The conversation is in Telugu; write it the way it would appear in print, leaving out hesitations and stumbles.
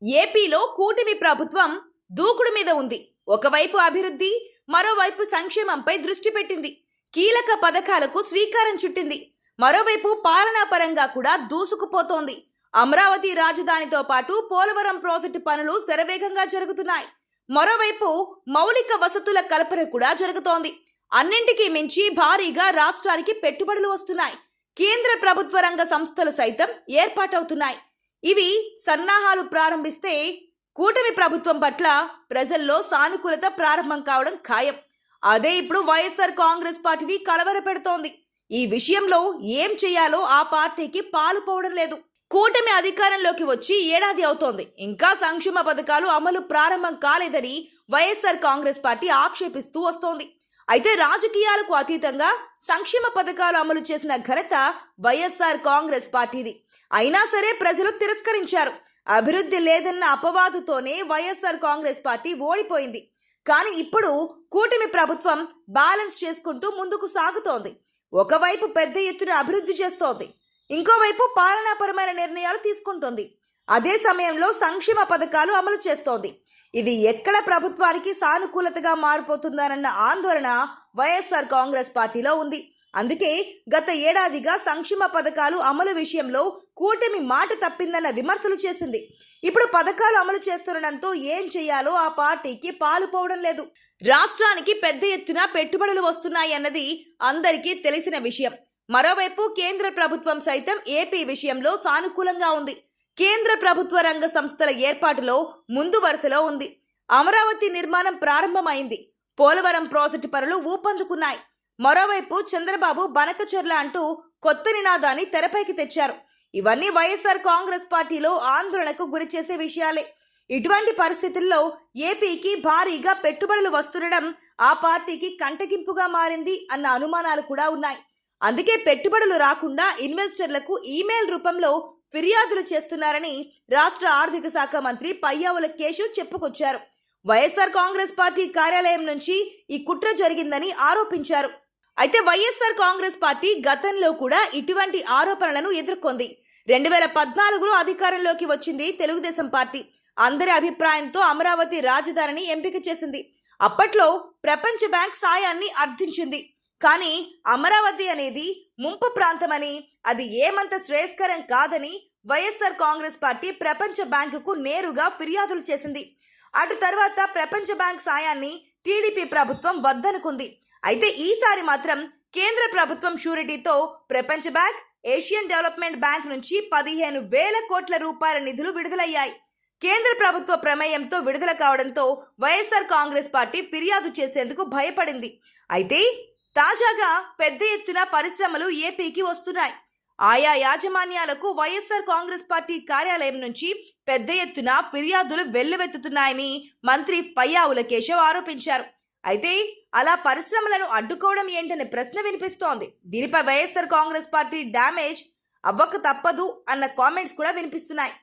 ఏపీలో కూటమి ప్రభుత్వం దూకుడు మీద ఉంది. ఒకవైపు అభివృద్ధి, మరోవైపు సంక్షేమంపై దృష్టి పెట్టింది. కీలక పథకాలకు శ్రీకారం చుట్టింది. మరోవైపు పాలనా పరంగా కూడా దూసుకుపోతోంది. అమరావతి రాజధానితో పాటు పోలవరం ప్రాజెక్టు పనులు శరవేగంగా జరుగుతున్నాయి. మరోవైపు మౌలిక వసతుల కల్పన కూడా జరుగుతోంది. అన్నింటికీ మించి భారీగా రాష్ట్రానికి పెట్టుబడులు వస్తున్నాయి. కేంద్ర ప్రభుత్వ రంగ సంస్థలు సైతం ఏర్పాటవుతున్నాయి. ఇవి సన్నాహాలు ప్రారంభిస్తే కూటమి ప్రభుత్వం పట్ల ప్రజల్లో సానుకూలత ప్రారంభం కావడం ఖాయం. అదే ఇప్పుడు వైఎస్ఆర్ కాంగ్రెస్ పార్టీని కలవరపెడుతోంది. ఈ విషయంలో ఏం చేయాలో ఆ పార్టీకి పాలుపోవడం లేదు. కూటమి అధికారంలోకి వచ్చి ఏడాది అవుతోంది. ఇంకా సంక్షేమ పథకాలు అమలు ప్రారంభం కాలేదని వైఎస్ఆర్ కాంగ్రెస్ పార్టీ ఆక్షేపిస్తూ వస్తోంది. అయితే రాజకీయాలకు అతీతంగా సంక్షేమ పథకాలు అమలు చేసిన ఘనత వైఎస్ఆర్ కాంగ్రెస్ పార్టీది. అయినా సరే ప్రజలు తిరస్కరించారు. అభివృద్ధి లేదన్న అపవాదుతోనే వైఎస్ఆర్ కాంగ్రెస్ పార్టీ ఓడిపోయింది. కానీ ఇప్పుడు కూటమి ప్రభుత్వం బ్యాలెన్స్ చేసుకుంటూ ముందుకు సాగుతోంది. ఒకవైపు పెద్ద ఎత్తున అభివృద్ధి చేస్తోంది, ఇంకోవైపు పాలనాపరమైన నిర్ణయాలు తీసుకుంటోంది. అదే సమయంలో సంక్షేమ పథకాలు అమలు చేస్తోంది. ఇది ఎక్కడ ప్రభుత్వానికి సానుకూలతగా మారిపోతుందన్న ఆందోళన వైఎస్ఆర్ కాంగ్రెస్ పార్టీలో ఉంది. అందుకే గత ఏడాదిగా సంక్షేమ పథకాలు అమలు విషయంలో కూటమి మాట తప్పిందన్న విమర్శలు చేసింది. ఇప్పుడు పథకాలు అమలు చేస్తుండటంతో ఏం చేయాలో ఆ పార్టీకి పాలుపోవడం లేదు. రాష్ట్రానికి పెద్ద ఎత్తున పెట్టుబడులు వస్తున్నాయి అన్నది అందరికీ తెలిసిన విషయం. మరోవైపు కేంద్ర ప్రభుత్వం సైతం ఏపీ విషయంలో సానుకూలంగా ఉంది. కేంద్ర ప్రభుత్వ రంగ సంస్థల ఏర్పాటులో ముందు వరుసలో ఉంది. అమరావతి నిర్మాణం ప్రారంభమైంది. పోలవరం ప్రాజెక్టు పనులు ఊపందుకున్నాయి. మరోవైపు చంద్రబాబు బనకచర్ల అంటూ కొత్త నినాదాన్ని తెరపైకి తెచ్చారు. ఇవన్నీ వైఎస్ఆర్ కాంగ్రెస్ పార్టీలో ఆందోళనకు గురిచేసే విషయాలే. ఇటువంటి పరిస్థితుల్లో ఏపీకి భారీగా పెట్టుబడులు వస్తుండడం ఆ పార్టీకి కంటగింపుగా మారింది అన్న అనుమానాలు కూడా ఉన్నాయి. అందుకే పెట్టుబడులు రాకుండా ఇన్వెస్టర్లకు ఈమెయిల్ రూపంలో ఫిర్యాదులు చేస్తున్నారని రాష్ట్ర ఆర్థిక శాఖ మంత్రి పయ్యావుల కేశవ్ చెప్పుకొచ్చారు. వైఎస్ఆర్ కాంగ్రెస్ పార్టీ కార్యాలయం నుంచి ఈ కుట్ర జరిగిందని ఆరోపించారు. అయితే వైఎస్ఆర్ కాంగ్రెస్ పార్టీ గతంలో కూడా ఇటువంటి ఆరోపణలను ఎదుర్కొంది. 2014లో అధికారంలోకి వచ్చింది తెలుగుదేశం పార్టీ. అందరి అభిప్రాయంతో అమరావతి రాజధానిని ఎంపిక చేసింది. అప్పట్లో ప్రపంచ బ్యాంక్ సాయాన్ని అర్థించింది. కానీ అమరావతి అనేది ముంపు ప్రాంతమని, అది ఏమంత శ్రేయస్కరం కాదని వైఎస్ఆర్ కాంగ్రెస్ పార్టీ ప్రపంచ బ్యాంకుకు నేరుగా ఫిర్యాదులు చేసింది. అటు తర్వాత ప్రపంచ బ్యాంక్ సాయాన్ని టీడీపీ ప్రభుత్వం వద్దనుకుంది. అయితే ఈసారి మాత్రం కేంద్ర ప్రభుత్వం షూరిటీతో ప్రపంచ బ్యాంక్, ఏషియన్ డెవలప్మెంట్ బ్యాంక్ నుంచి 15,000 కోట్ల రూపాయల నిధులు విడుదలయ్యాయి. కేంద్ర ప్రభుత్వ ప్రమేయంతో విడుదల కావడంతో వైఎస్ఆర్ కాంగ్రెస్ పార్టీ ఫిర్యాదు చేసేందుకు భయపడింది. అయితే తాజాగా పెద్ద ఎత్తున పరిశ్రమలు ఏపీకి వస్తున్నాయి. ఆయా యాజమాన్యాలకు వైఎస్ఆర్ కాంగ్రెస్ పార్టీ కార్యాలయం నుంచి పెద్ద ఎత్తున ఫిర్యాదులు వెల్లువెత్తుతున్నాయని మంత్రి పయ్యావుల కేశవ్ ఆరోపించారు. అయితే అలా పరిశ్రమలను అడ్డుకోవడం ఏంటనే ప్రశ్న వినిపిస్తోంది. దీనిపై వైఎస్ఆర్ కాంగ్రెస్ పార్టీ డ్యామేజ్ అవ్వక తప్పదు అన్న కామెంట్స్ కూడా వినిపిస్తున్నాయి.